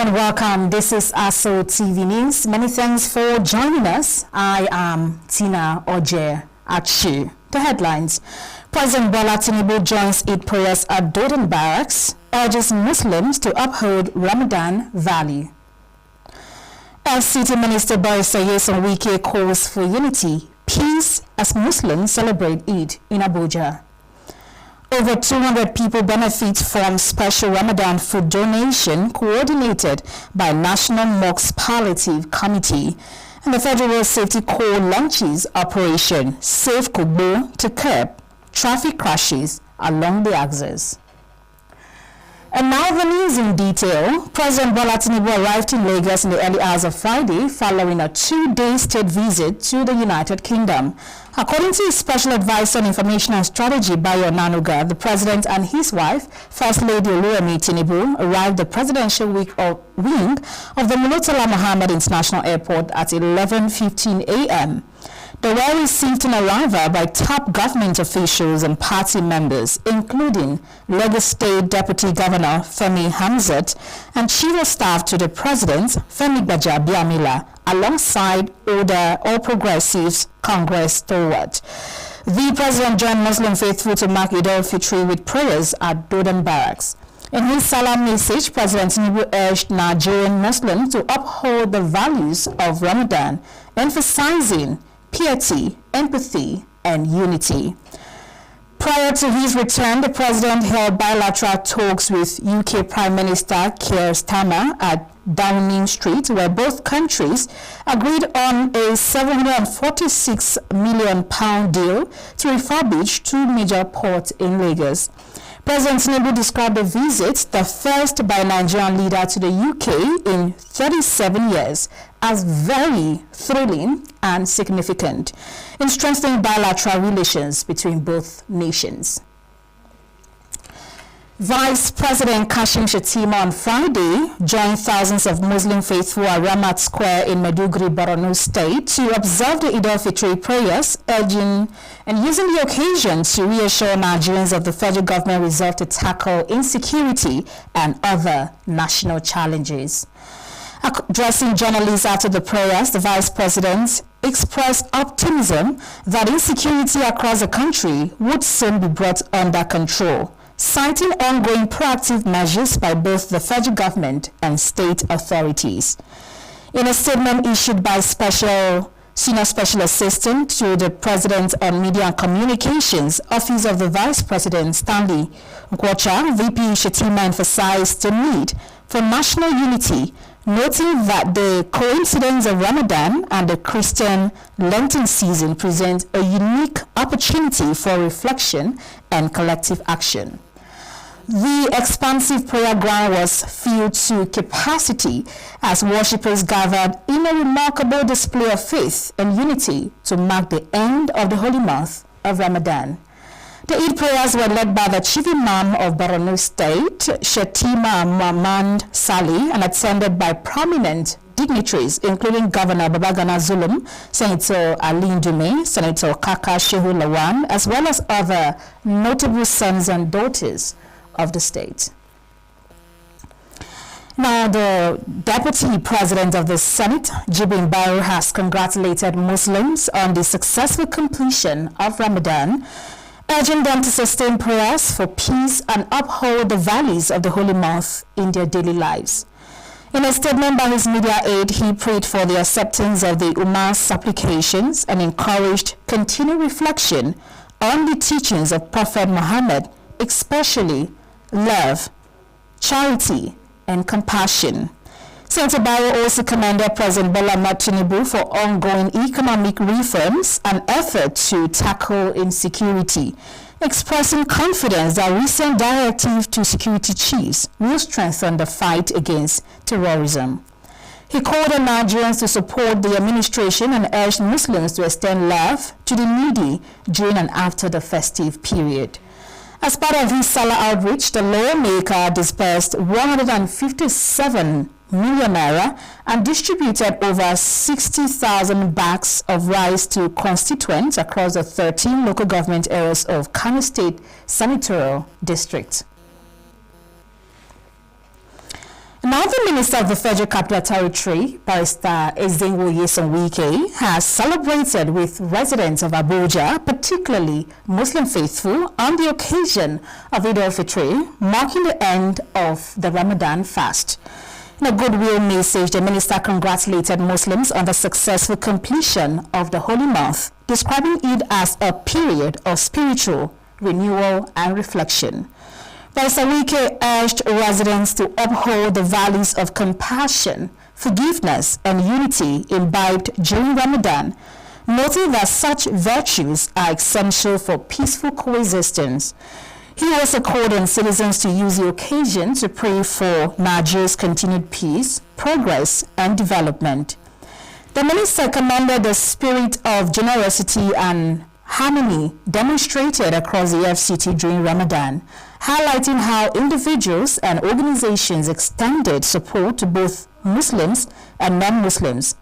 and welcome. This is ASO TV News. Many thanks for joining us. I am Tina Oje Achi. The headlines. President Bola Tinubu joins Eid prayers at Doden Barracks, urges Muslims to uphold Ramadan value. FCT Minister Barrister Nyesom Wike calls for unity, peace as Muslims celebrate Eid in Abuja. Over 200 people benefit from special Ramadan food donation coordinated by National Mosque Palliative Committee, and the Federal Road Safety Corps launches Operation Safe Kogbo to curb traffic crashes along the axis. And now the news in detail. President Bola Tinubu arrived in Lagos in the early hours of Friday following a 2-day state visit to the United Kingdom. According to his Special Advisor on Information and Strategy, Bayo Onanuga, the president and his wife, First Lady Oluremi Tinubu, arrived the presidential wing of the Murtala Mohammed International Airport at 11:15 a.m. They were received on arrival by top government officials and party members, including Lagos State Deputy Governor Femi Hamzat and Chief of Staff to the President, Femi Gbajabiamila, alongside other All Progressives Congress stalwart. The President joined Muslim faithful to mark Eid al-Fitr with prayers at Doden Barracks. In his salam message, President Tinubu urged Nigerian Muslims to uphold the values of Ramadan, emphasizing piety, empathy, and unity. Prior to his return, the president held bilateral talks with UK Prime Minister Keir Starmer at Downing Street, where both countries agreed on a £746 million deal to refurbish two major ports in Lagos. President Tinubu described the visit, the first by a Nigerian leader to the UK in 37 years, as very thrilling and significant in strengthening bilateral relations between both nations. Vice President Kashim Shettima on Friday joined thousands of Muslim faithful at Ramat Square in Maiduguri, Borno State to observe the Eid al-Fitr prayers, urging and using the occasion to reassure Nigerians of the federal government resolve to tackle insecurity and other national challenges. Addressing journalists after the prayers, the Vice President expressed optimism that insecurity across the country would soon be brought under control, citing ongoing proactive measures by both the federal government and state authorities. In a statement issued by Senior Special Assistant to the President on Media and Communications, Office of the Vice President Stanley Nkwocha, VP Shettima emphasized the need for national unity, noting that the coincidence of Ramadan and the Christian Lenten season presents a unique opportunity for reflection and collective action. The expansive prayer ground was filled to capacity as worshippers gathered in a remarkable display of faith and unity to mark the end of the holy month of Ramadan. The Eid prayers were led by the Chief Imam of Borno State, Shettima Muhammad Saleh, and attended by prominent dignitaries, including Governor Babagana Zulum, Senator Ali Ndume, Senator Kaka Shehu Lawan, as well as other notable sons and daughters of the state. Now, the Deputy President of the Senate, Jibrin Baro, has congratulated Muslims on the successful completion of Ramadan, urging them to sustain prayers for peace and uphold the values of the holy month in their daily lives. In a statement by his media aide, he prayed for the acceptance of the Ummah's supplications and encouraged continued reflection on the teachings of Prophet Muhammad, especially love, charity, and compassion. Senator Barrow also commended President Bola Tinubu for ongoing economic reforms and effort to tackle insecurity, expressing confidence that recent directive to security chiefs will strengthen the fight against terrorism. He called on Nigerians to support the administration and urged Muslims to extend love to the needy during and after the festive period. As part of his Salah outreach, the lawmaker disbursed 157 million naira and distributed over 60,000 bags of rice to constituents across the 13 local government areas of Kano State Senatorial District. Now, the Minister of the Federal Capital Territory, Barrister Ezenwo Nyesom Wike, has celebrated with residents of Abuja, particularly Muslim faithful, on the occasion of Eid al-Fitr, marking the end of the Ramadan fast. In a goodwill message, the minister congratulated Muslims on the successful completion of the holy month, describing Eid as a period of spiritual renewal and reflection. Barrister Wike urged residents to uphold the values of compassion, forgiveness, and unity imbibed during Ramadan, noting that such virtues are essential for peaceful coexistence. He also called on citizens to use the occasion to pray for Nigeria's continued peace, progress, and development. The minister commended the spirit of generosity and harmony demonstrated across the FCT during Ramadan, highlighting how individuals and organizations extended support to both Muslims and non-Muslims.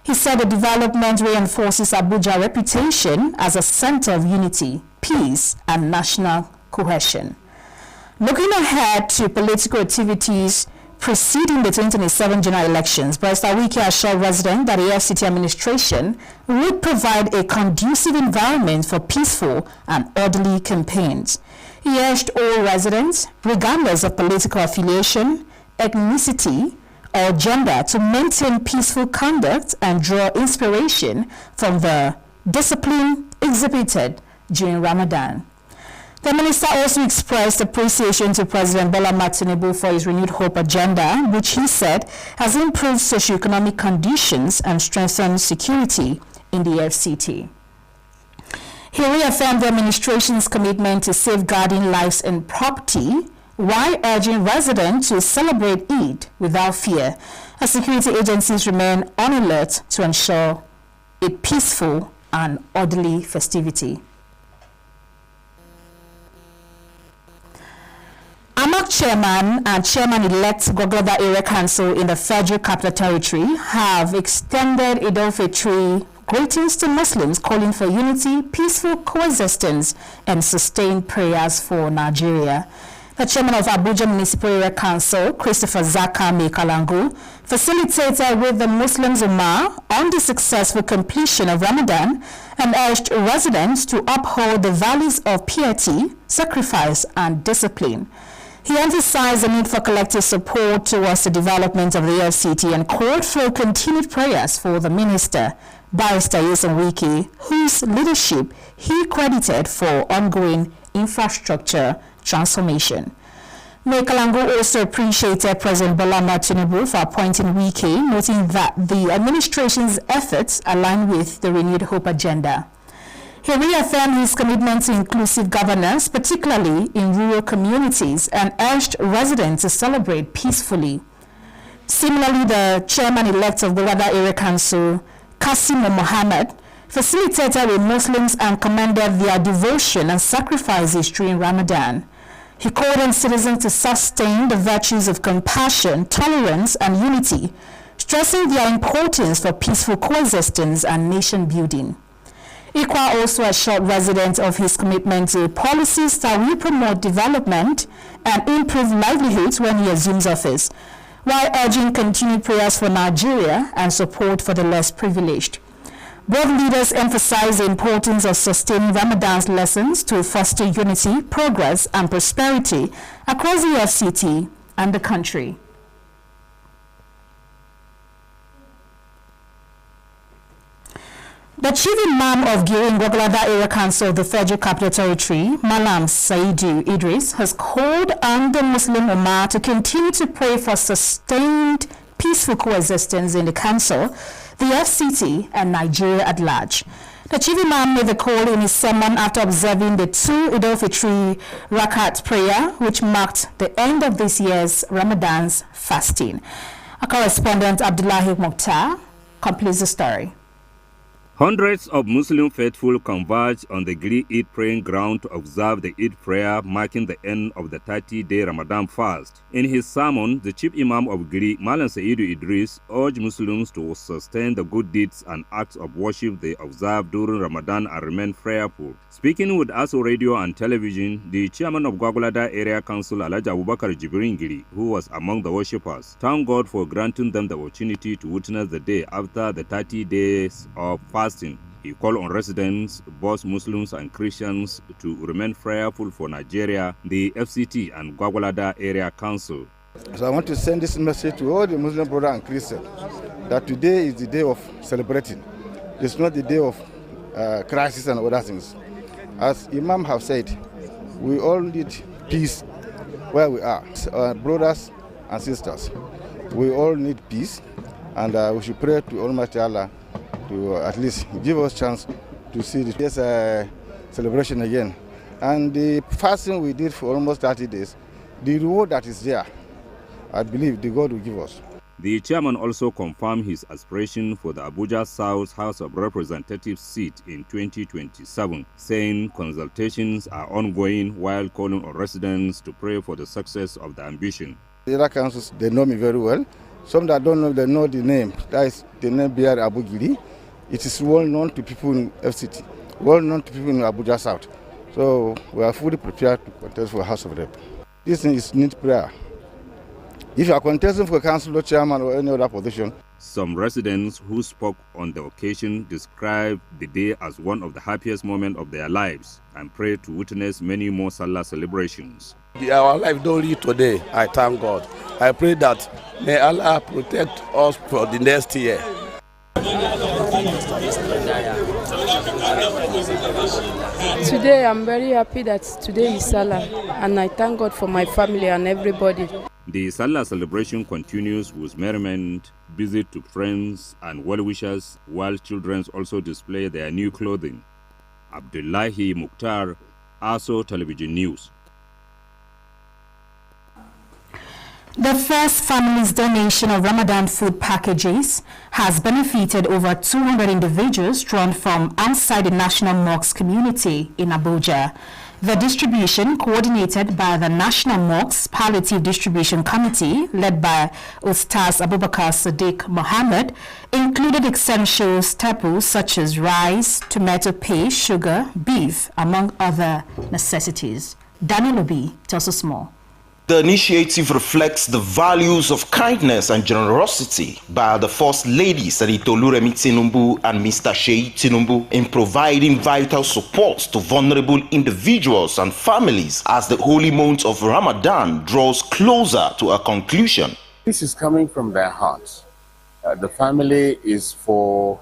He said the development reinforces Abuja's reputation as a center of unity, peace, and national cohesion. Looking ahead to political activities preceding the 2027 general elections, Barrister Wike assured residents that the FCT administration would provide a conducive environment for peaceful and orderly campaigns. He urged all residents, regardless of political affiliation, ethnicity, or gender, to maintain peaceful conduct and draw inspiration from the discipline exhibited during Ramadan. The minister also expressed appreciation to President Bola Ahmed Tinubu for his renewed hope agenda, which he said has improved socioeconomic conditions and strengthened security in the FCT. He reaffirmed the administration's commitment to safeguarding lives and property while urging residents to celebrate Eid without fear, as security agencies remain on alert to ensure a peaceful and orderly festivity. AMAC Chairman and Chairman-elect Gwagwalada Area Council in the Federal Capital Territory have extended Eid al-Fitr greetings to Muslims, calling for unity, peaceful coexistence, and sustained prayers for Nigeria. The chairman of Abuja Municipal Area Council, Christopher Zaka Mekalangu, facilitated with the Muslim Ummah on the successful completion of Ramadan and urged residents to uphold the values of piety, sacrifice, and discipline. He emphasized the need for collective support towards the development of the FCT and called for continued prayers for the minister, Barrister Nyesom Wike, whose leadership he credited for ongoing infrastructure transformation. Mekalangu also appreciated President Bola Ahmed Tinubu for appointing Wike, noting that the administration's efforts align with the renewed hope agenda. He reaffirmed his commitment to inclusive governance, particularly in rural communities, and urged residents to celebrate peacefully. Similarly, the chairman-elect of the Gwagwalada Area Council, Kasim Mohammed, facilitated with Muslims and commended their devotion and sacrifices during Ramadan. He called on citizens to sustain the virtues of compassion, tolerance, and unity, stressing their importance for peaceful coexistence and nation building. Ikwa also assured residents of his commitment to policies that will promote development and improve livelihoods when he assumes office, while urging continued prayers for Nigeria and support for the less privileged. Both leaders emphasized the importance of sustaining Ramadan's lessons to foster unity, progress, and prosperity across the FCT and the country. The Chief Imam of Girin Gwagwalada Area Council of the Federal Capital Territory, Malam Saidu Idris, has called on the Muslim Ummah to continue to pray for sustained peaceful coexistence in the council, the FCT, and Nigeria at large. The Chief Imam made the call in his sermon after observing the 2 Eid al-Fitr Rakat prayer, which marked the end of this year's Ramadan's fasting. Our correspondent Abdullahi Mokhtar completes the story. Hundreds of Muslim faithful converge on the Giri Eid praying ground to observe the Eid prayer marking the end of the 30-day Ramadan fast. In his sermon, the chief imam of Giri, Malam Saidu Idris, urged Muslims to sustain the good deeds and acts of worship they observe during Ramadan and remain prayerful. Speaking with ASO Radio and Television, the chairman of Gwagwalada Area Council, Alhaji Abubakar Jibrin Giri, who was among the worshippers, thanked God for granting them the opportunity to witness the day after the 30 days of fasting. He called on residents, both Muslims and Christians, to remain prayerful for Nigeria, the FCT and Gwagwalada Area Council. So I want to send this message to all the Muslim brothers and Christians that today is the day of celebrating. It's not the day of crisis and other things. As Imam have said, we all need peace where we are. Brothers and sisters, we all need peace, and we should pray to Almighty Allah to at least give us chance to see this celebration again. And the fasting we did for almost 30 days, the reward that is there, I believe the God will give us. The chairman also confirmed his aspiration for the Abuja South House of Representatives seat in 2027, saying consultations are ongoing while calling on residents to pray for the success of the ambition. The other councils, they know me very well. Some that don't know, they know the name. That is the name BR Abu Giri. It is well known to people in FCT, well known to people in Abuja South. So we are fully prepared to contest for House of Rep. This thing is need prayer. If you are contesting for councillor, chairman, or any other position. Some residents who spoke on the occasion described the day as one of the happiest moments of their lives and prayed to witness many more Salah celebrations. Our life don't lead today. I thank God. I pray that may Allah protect us for the next year. Today I'm very happy that today is Salah, and I thank God for my family and everybody. The Salah celebration continues with merriment, visit to friends and well-wishers, while children also display their new clothing. Abdullahi Mukhtar, ASO Television News. The First Family's donation of Ramadan food packages has benefited over 200 individuals drawn from outside the National Mosque community in Abuja. The distribution, coordinated by the National Mosque Palliative Distribution Committee, led by Ustaz Abubakar Sadiq Mohammed, included essential staples such as rice, tomato paste, sugar, beef, among other necessities. Daniel Obi tells us more. The initiative reflects the values of kindness and generosity by the First Lady Senator Oluremi Tinubu and Mr. Sheyi Tinubu in providing vital support to vulnerable individuals and families as the holy month of Ramadan draws closer to a conclusion. This is coming from their hearts. The family is for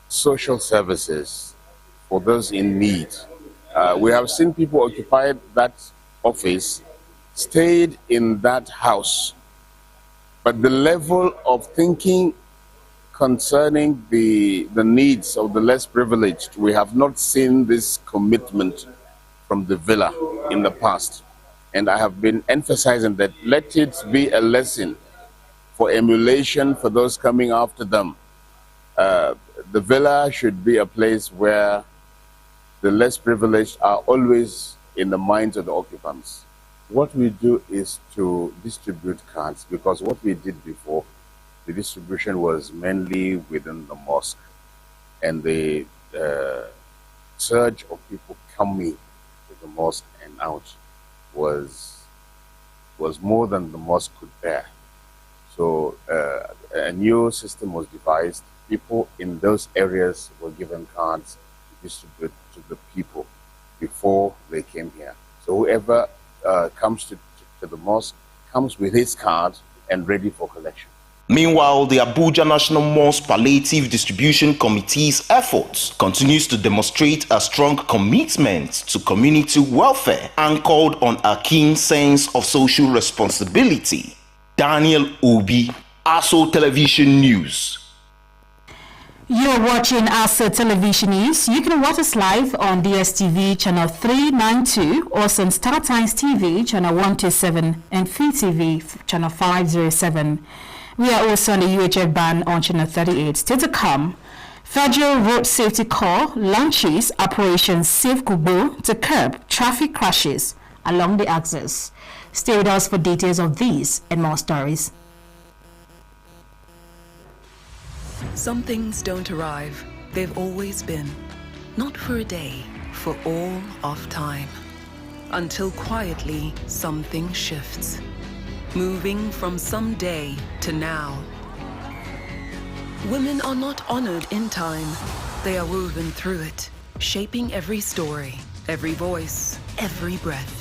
social services, for those in need. We have seen people occupy that office, stayed in that house, but the level of thinking concerning the needs of the less privileged, we have not seen this commitment from the villa in the past. And I have been emphasizing that let it be a lesson for emulation for those coming after them. The villa should be a place where the less privileged are always in the minds of the occupants. What we do is to distribute cards, because what we did before, the distribution was mainly within the mosque, and the surge of people coming to the mosque and out was more than the mosque could bear. So a new system was devised. People in those areas were given cards to distribute to the people before they came here. So whoever comes to the mosque comes with his card and ready for collection. Meanwhile, the Abuja National Mosque Palliative Distribution Committee's efforts continues to demonstrate a strong commitment to community welfare anchored on a keen sense of social responsibility. Daniel Obi, ASO Television News. You're watching ASO Television News. You can watch us live on DSTV channel 392, also on Star Times TV channel 127 and Free TV channel 507. We are also on the UHF band on channel 38. Still to come, Federal Road Safety Corps launches Operation Safe Gubo to curb traffic crashes along the axis. Stay with us for details of these and more stories. Some things don't arrive. They've always been. Not for a day, for all of time. Until quietly something shifts. Moving from someday to now. Women are not honored in time. They are woven through it, shaping every story, every voice, every breath.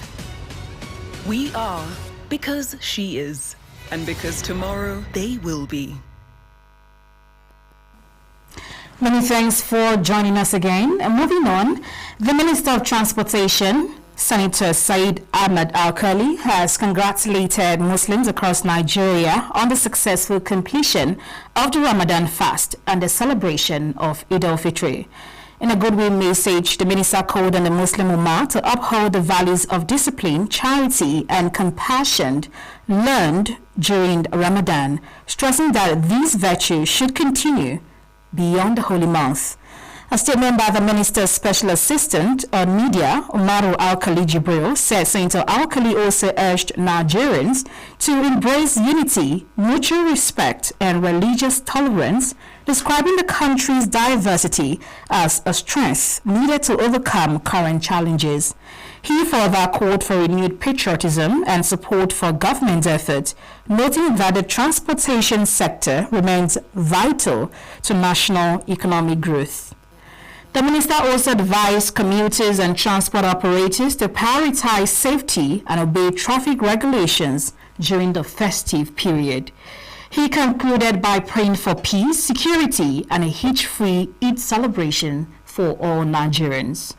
We are because she is, and because tomorrow they will be. Many thanks for joining us again. And moving on, the Minister of Transportation, Senator Said Ahmed Alkali, has congratulated Muslims across Nigeria on the successful completion of the Ramadan fast and the celebration of Eid al-Fitr. In a goodwill message, the minister called on the Muslim Ummah to uphold the values of discipline, charity, and compassion learned during Ramadan, stressing that these virtues should continue beyond the holy month. A statement by the Minister's Special Assistant on Media, Umaru Alkali Jibril, said Senator Alkali also urged Nigerians to embrace unity, mutual respect, and religious tolerance, describing the country's diversity as a strength needed to overcome current challenges. He further called for renewed patriotism and support for government efforts, noting that the transportation sector remains vital to national economic growth. The minister also advised commuters and transport operators to prioritize safety and obey traffic regulations during the festive period. He concluded by praying for peace, security, and a hitch-free Eid celebration for all Nigerians.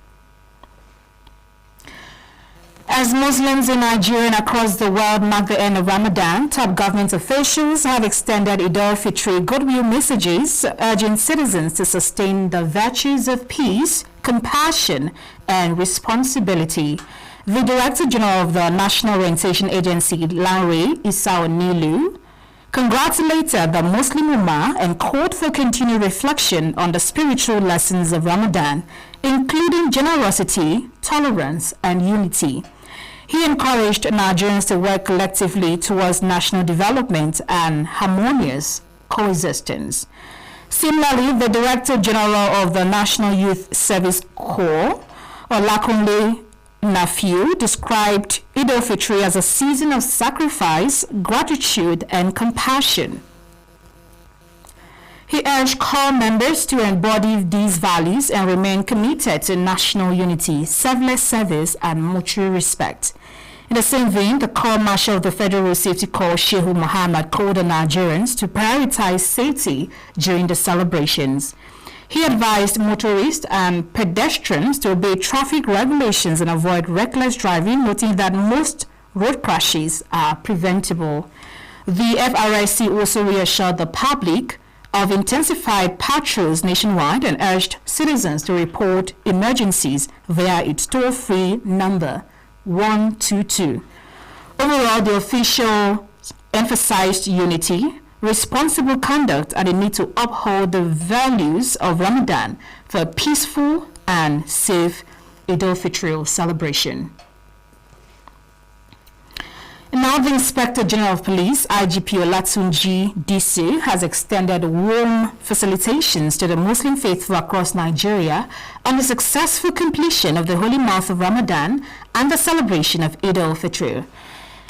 As Muslims in Nigeria and across the world mark the end of Ramadan, top government officials have extended Eid al-Fitr goodwill messages urging citizens to sustain the virtues of peace, compassion, and responsibility. The Director General of the National Orientation Agency, Lanre Isao Nilu, congratulated the Muslim Ummah and called for continued reflection on the spiritual lessons of Ramadan, including generosity, tolerance, and unity. He encouraged Nigerians to work collectively towards national development and harmonious coexistence. Similarly, the Director General of the National Youth Service Corps, Olakunle Nafiu, described Eid al-Fitr as a season of sacrifice, gratitude, and compassion. He urged corps members to embody these values and remain committed to national unity, selfless service, and mutual respect. In the same vein, the Corps Marshal of the Federal Road Safety Corps, Shehu Muhammad, called on Nigerians to prioritize safety during the celebrations. He advised motorists and pedestrians to obey traffic regulations and avoid reckless driving, noting that most road crashes are preventable. The FRSC also reassured the public of intensified patrols nationwide and urged citizens to report emergencies via its toll-free number 122. Overall, the official emphasized unity, responsible conduct, and the need to uphold the values of Ramadan for a peaceful and safe Eid al-Fitr celebration. Now, the Inspector General of Police, IGP Olatunji DC, has extended warm felicitations to the Muslim faithful across Nigeria on the successful completion of the holy month of Ramadan and the celebration of Eid al-Fitr.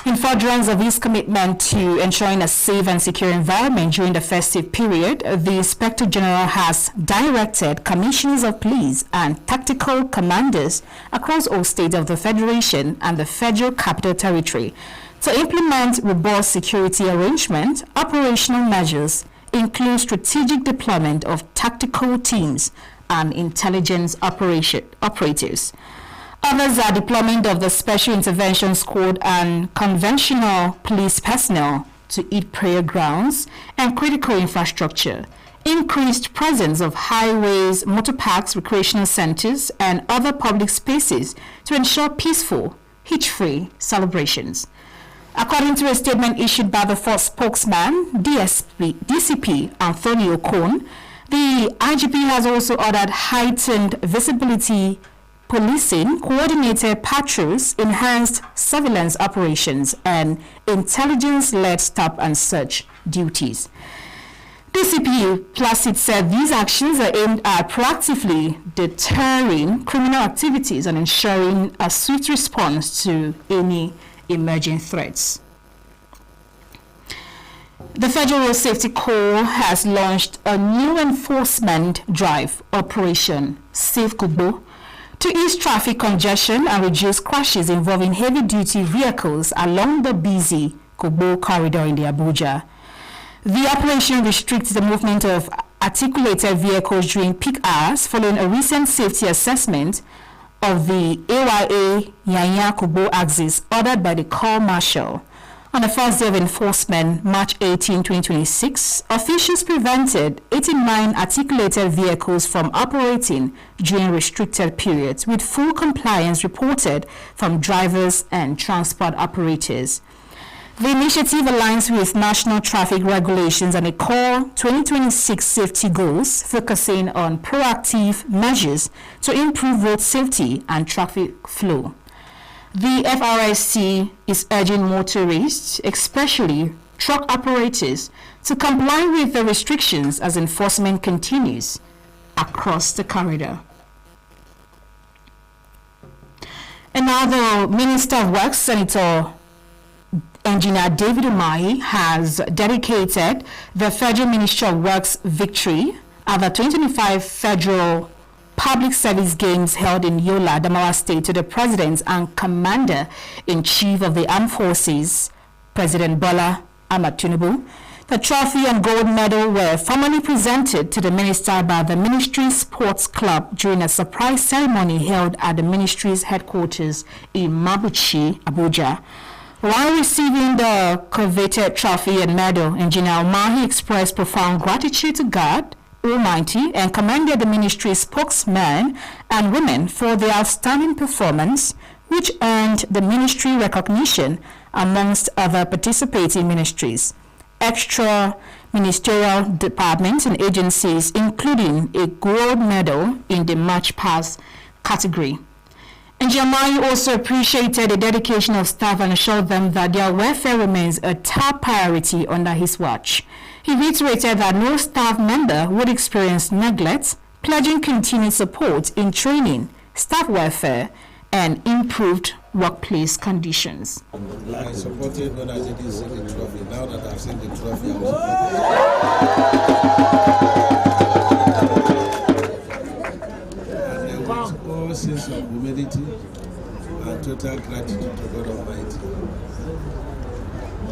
In furtherance of his commitment to ensuring a safe and secure environment during the festive period, the Inspector General has directed commissioners of police and tactical commanders across all states of the Federation and the Federal Capital Territory to implement robust security arrangements, operational measures, include strategic deployment of tactical teams and intelligence operatives. Others are deployment of the Special Intervention Squad and conventional police personnel to Eid prayer grounds and critical infrastructure, increased presence of highways, motor parks, recreational centers, and other public spaces to ensure peaceful, hitch-free celebrations. According to a statement issued by the force spokesman, DCP Anthony Okon, The IGP has also ordered heightened visibility policing, coordinated patrols, enhanced surveillance operations, and intelligence-led stop and search duties. DCP Placid said these actions are aimed at proactively deterring criminal activities and ensuring a swift response to any emerging threats. The Federal Road Safety Corps has launched a new enforcement drive, Operation Safe Kugbo, to ease traffic congestion and reduce crashes involving heavy-duty vehicles along the busy Kugbo corridor in the Abuja. The operation restricts the movement of articulated vehicles during peak hours following a recent safety assessment of the AYA Yanya Kugbo axis ordered by the Corps Marshal. On the first day of enforcement, March 18, 2026, officials prevented 89 articulated vehicles from operating during restricted periods, with full compliance reported from drivers and transport operators. The initiative aligns with national traffic regulations and the core 2026 safety goals, focusing on proactive measures to improve road safety and traffic flow. The FRSC is urging motorists, especially truck operators, to comply with the restrictions as enforcement continues across the corridor. Another Minister of Works, Senator Engineer David Umahi, has dedicated the Federal Ministry of Works victory at the 2025 Federal Public Service Games held in Yola, Adamawa State, to the President and Commander-in-Chief of the Armed Forces, President Bola Ahmed Tinubu. The trophy and gold medal were formally presented to the minister by the Ministry Sports Club during a surprise ceremony held at the ministry's headquarters in Mabuchi, Abuja. While receiving the coveted trophy and medal, Engineer Umahi expressed profound gratitude to God Almighty and commended the ministry's spokesmen and women for their outstanding performance, which earned the ministry recognition amongst other participating ministries, extra ministerial departments and agencies, including a gold medal in the March Pass category. Njamai also appreciated the dedication of staff and assured them that their welfare remains a top priority under his watch. He reiterated that no staff member would experience neglect, pledging continued support in training, staff welfare, and improved workplace conditions. I supported when I didn't see the trophy. Now that I've seen the trophy, and with all sense of humility and total gratitude to God Almighty,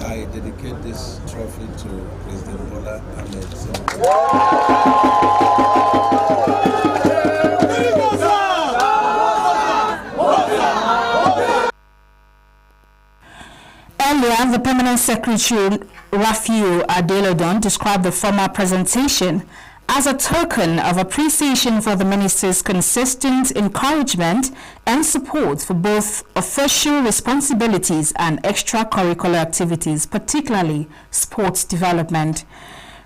I dedicate this trophy to President Bola Ahmed Tinubu. Earlier, the Permanent Secretary Rafiu Adelodon described the formal presentation as a token of appreciation for the minister's consistent encouragement and support for both official responsibilities and extracurricular activities, particularly sports development.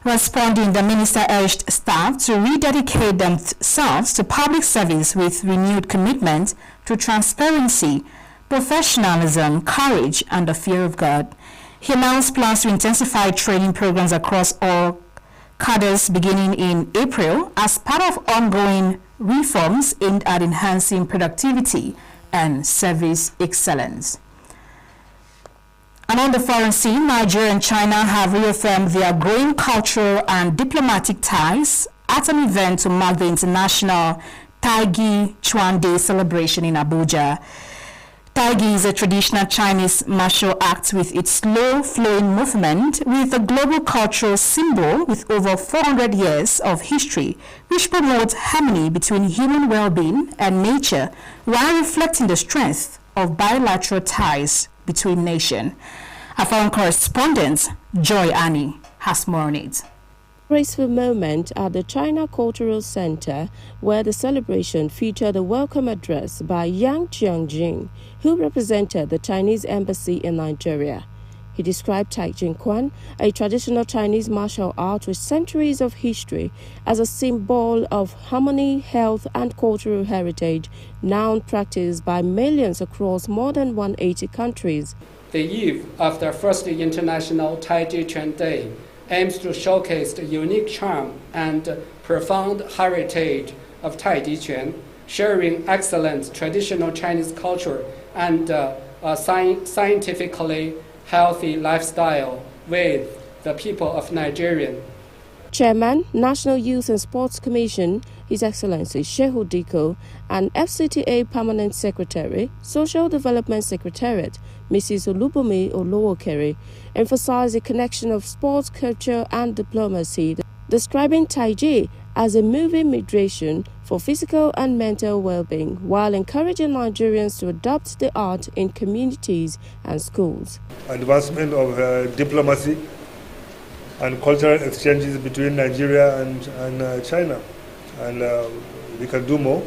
Responding, the minister urged staff to rededicate themselves to public service with renewed commitment to transparency, professionalism, courage, and the fear of God. He announced plans to intensify training programs across all cadres beginning in April as part of ongoing reforms aimed at enhancing productivity and service excellence. And on the foreign scene, Nigeria and China have reaffirmed their growing cultural and diplomatic ties at an event to mark the International Taigi Chuan Day celebration in Abuja. Taigi is a traditional Chinese martial art with its slow-flowing movement, with a global cultural symbol with over 400 years of history, which promotes harmony between human well-being and nature while reflecting the strength of bilateral ties between nations. Our foreign correspondent, Joy Annie, has more on it. Graceful moment at the China Cultural Center, where the celebration featured a welcome address by Yang Jiangjing, who represented the Chinese embassy in Nigeria. He described Tai Chi Chuan, a traditional Chinese martial art with centuries of history, as a symbol of harmony, health, and cultural heritage, now practiced by millions across more than 180 countries. The eve of the first International Tai Chi Chuan Day aims to showcase the unique charm and profound heritage of Tai Chi Chuan, sharing excellent traditional Chinese culture and a scientifically healthy lifestyle with the people of Nigeria. Chairman, National Youth and Sports Commission, His Excellency Shehu Diko, and FCTA Permanent Secretary, Social Development Secretariat, Mrs. Olubumi Olowokere, emphasized the connection of sports, culture, and diplomacy, describing Tai Chi as a moving mediation for physical and mental well-being, while encouraging Nigerians to adopt the art in communities and schools. Advancement of diplomacy and cultural exchanges between Nigeria and China, and we can do more.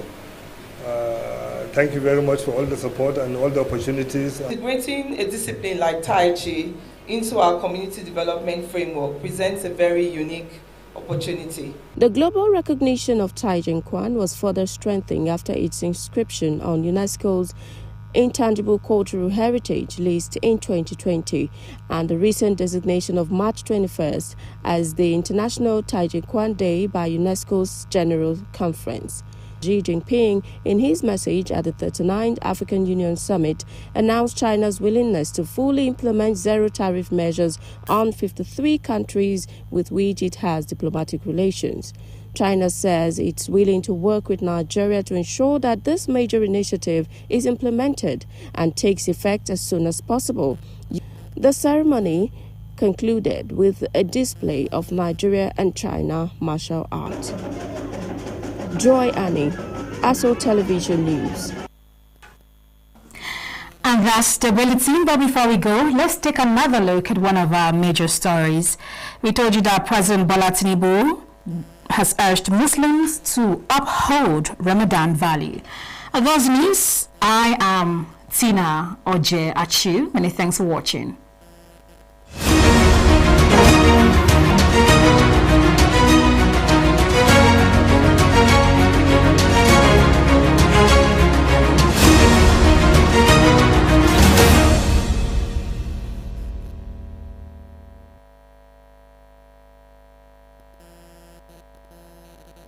Thank you very much for all the support and all the opportunities. Integrating a discipline like Tai Chi into our community development framework presents a very unique opportunity. The global recognition of Tai Chi Chuan was further strengthened after its inscription on UNESCO's Intangible Cultural Heritage list in 2020 and the recent designation of March 21st as the International Tai Chi Chuan Day by UNESCO's General Conference. Xi Jinping, in his message at the 39th African Union Summit, announced China's willingness to fully implement zero-tariff measures on 53 countries with which it has diplomatic relations. China says it's willing to work with Nigeria to ensure that this major initiative is implemented and takes effect as soon as possible. The ceremony concluded with a display of Nigeria and China martial art. Joy Annie, ASO Television News. And that's the bulletin. But before we go, let's take another look at one of our major stories. We told you that President Bola Tinubu has urged Muslims to uphold Ramadan value. Of those news, I am Tina Oje Achu. Many thanks for watching.